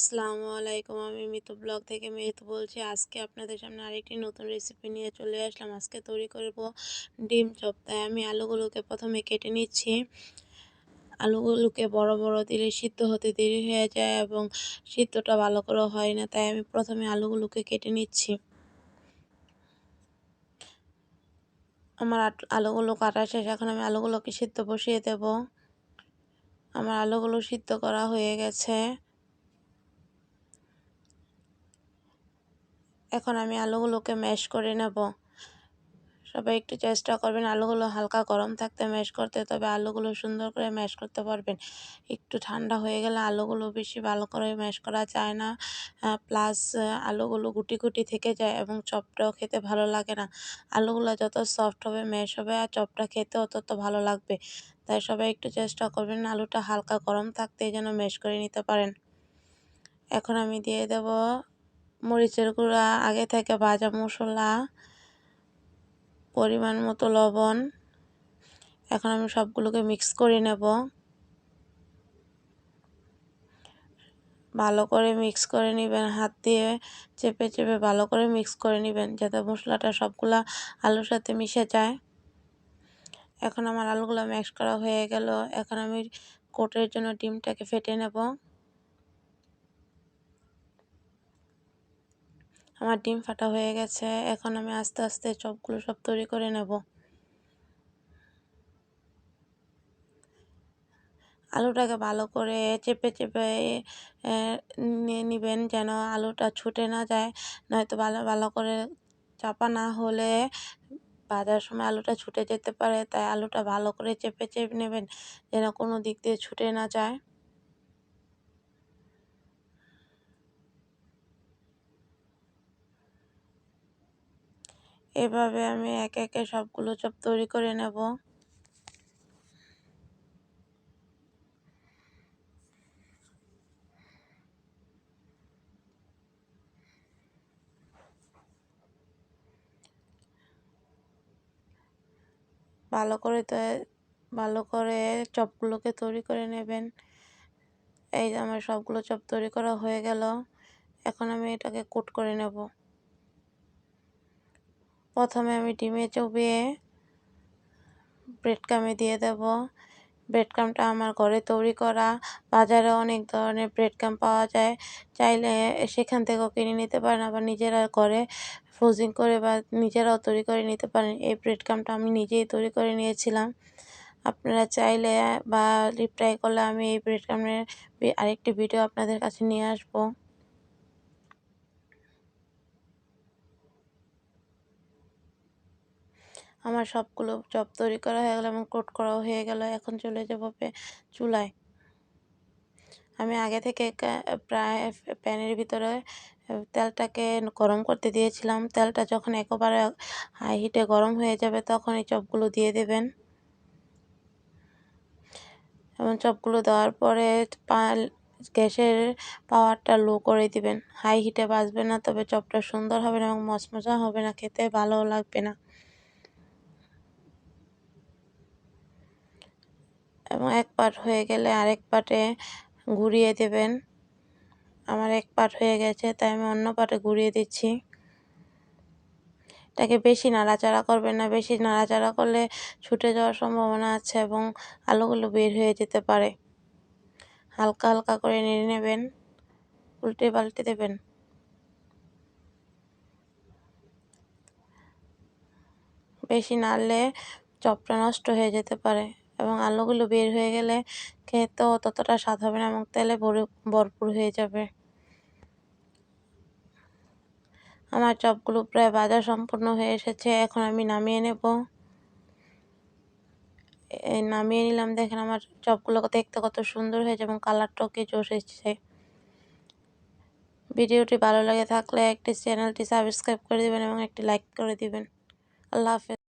আসসালামু আলাইকুম। আমি মিতু ব্লগ থেকে মিতু বলছি। আজকে আপনাদের সামনে আরেকটি নতুন রেসিপি নিয়ে চলে আসলাম। আজকে তৈরি করব ডিম চপ। তাই আমি আলুগুলোকে প্রথমে কেটে নিচ্ছি। আলুগুলোকে বড় বড় দিলে সিদ্ধ হতে দেরি হয়ে যায় এবং সিদ্ধটা ভালো করে হয় না, তাই আমি প্রথমে আলুগুলোকে কেটে নিচ্ছি। আমার আলুগুলো কাটা শেষ। এখন আমি আলুগুলোকে সিদ্ধ বসিয়ে দেব। আমার আলুগুলো সিদ্ধ করা হয়ে গেছে। এখন আমি আলুগুলোকে ম্যাশ করে নেব। সবাই একটু চেষ্টা করবেন আলুগুলো হালকা গরম থাকতে ম্যাশ করতে, তবে আলুগুলো সুন্দর করে ম্যাশ করতে পারবেন। একটু ঠান্ডা হয়ে গেলে আলুগুলো বেশি ভালো করে ম্যাশ করা যায় না, প্লাস আলুগুলো গুটি গুটি থেকে যায় এবং চপটাও খেতে ভালো লাগে না। আলুগুলো যত সফট হবে ম্যাশ হবে আর চপটা খেতেও তত ভালো লাগবে। তাই সবাই একটু চেষ্টা করবেন আলুটা হালকা গরম থাকতে যেন ম্যাশ করে নিতে পারেন। এখন আমি দিয়ে দেব মরিচের গুঁড়া, আগে থেকে ভাজা মশলা, পরিমাণ মতো লবণ। এখন আমি সবগুলোকে মিক্স করে নেব। ভালো করে মিক্স করে নেবেন, হাত দিয়ে চেপে চেপে ভালো করে মিক্স করে নেবেন যাতে মশলাটা সবগুলা আলুর সাথে মিশে যায়। এখন আমার আলুগুলো মিক্স করা হয়ে গেল। এখন আমি কোটের জন্য ডিমটাকে ফেটে নেব। আমার ডিম ফাটা হয়ে গেছে। এখন আমি আস্তে আস্তে চপগুলো সব তৈরি করে নেব। আলুটাকে ভালো করে চেপে চেপে নিয়ে নেবেন যেন আলুটা ছুটে না যায়, নয়তো ভালো ভালো করে চাপা না হলে ভাজার সময় আলুটা ছুটে যেতে পারে। তাই আলুটা ভালো করে চেপে চেপে নেবেন যেন কোনো দিক দিয়ে ছুটে না যায়। এভাবে আমি একে একে সবগুলো চপ তৈরি করে নেব। ভালো করে চপগুলোকে তৈরি করে নেবেন। এই যে আমার সবগুলো চপ তৈরি করা হয়ে গেল। এখন আমি এটাকে কোট করে নেব। প্রথমে আমি ডিমে চুবিয়ে ব্রেড ক্রামে দিয়ে দেব। ব্রেড ক্রামটা আমার ঘরে তৈরি করা। বাজারে অনেক ধরনের ব্রেড ক্রাম পাওয়া যায়, চাইলে সেখান থেকেও কিনে নিতে পারেন, আবার নিজেরা ঘরে ফ্রোজিং করে বা নিজেরাও তৈরি করে নিতে পারেন। এই ব্রেড ক্রামটা আমি নিজেই তৈরি করে নিয়েছিলাম। আপনারা চাইলে বা ট্রাই করলে আমি এই ব্রেড ক্রামের আরেকটি ভিডিও আপনাদের কাছে নিয়ে আসবো। আমার সবগুলো চপ তৈরি করা হয়ে গেল এবং কোট করাও হয়ে গেল। এখন চলে যাব চুলায়। আমি আগে থেকে প্রায় প্যানের ভিতরে তেলটাকে গরম করতে দিয়েছিলাম। তেলটা যখন একেবারে হাই হিটে গরম হয়ে যাবে তখন এই চপগুলো দিয়ে দেবেন এবং চপগুলো দেওয়ার পরে গ্যাসের পাওয়ারটা লো করে দিবেন। হাই হিটে ভাজবেন না, তবে চপটা সুন্দর হবে না এবং মচমচা হবে না, খেতে ভালো লাগবে না। এবং এক পাট হয়ে গেলে আরেক পাটে ঘুরিয়ে দেবেন। আমার এক পাট হয়ে গেছে, তাই আমি অন্য পাটে ঘুরিয়ে দিচ্ছি। এটাকে বেশি নাড়াচাড়া করবেন না, বেশি নাড়াচাড়া করলে ছুটে যাওয়ার সম্ভাবনা আছে এবং আলুগুলো বের হয়ে যেতে পারে। হালকা হালকা করে নেড়ে নেবেন, উল্টে পাল্টে দেবেন। বেশি নাড়লে চপটা নষ্ট হয়ে যেতে পারে এবং আলুগুলো বের হয়ে গেলে খেতেও ততটা স্বাদ হবে না এবং তেলে ভরপুর হয়ে যাবে। আমার চপগুলো প্রায় ভাজা সম্পূর্ণ হয়ে এসেছে। এখন আমি নামিয়ে নেব। নামিয়ে নিলাম। দেখেন আমার চপগুলো দেখতে কত সুন্দর হয়েছে এবং কালারটাও কি জোশ এসেছে। ভিডিওটি ভালো লাগে থাকলে একটি চ্যানেলটি সাবস্ক্রাইব করে দিবেন এবং একটি লাইক করে দিবেন। আল্লাহ হাফেজ।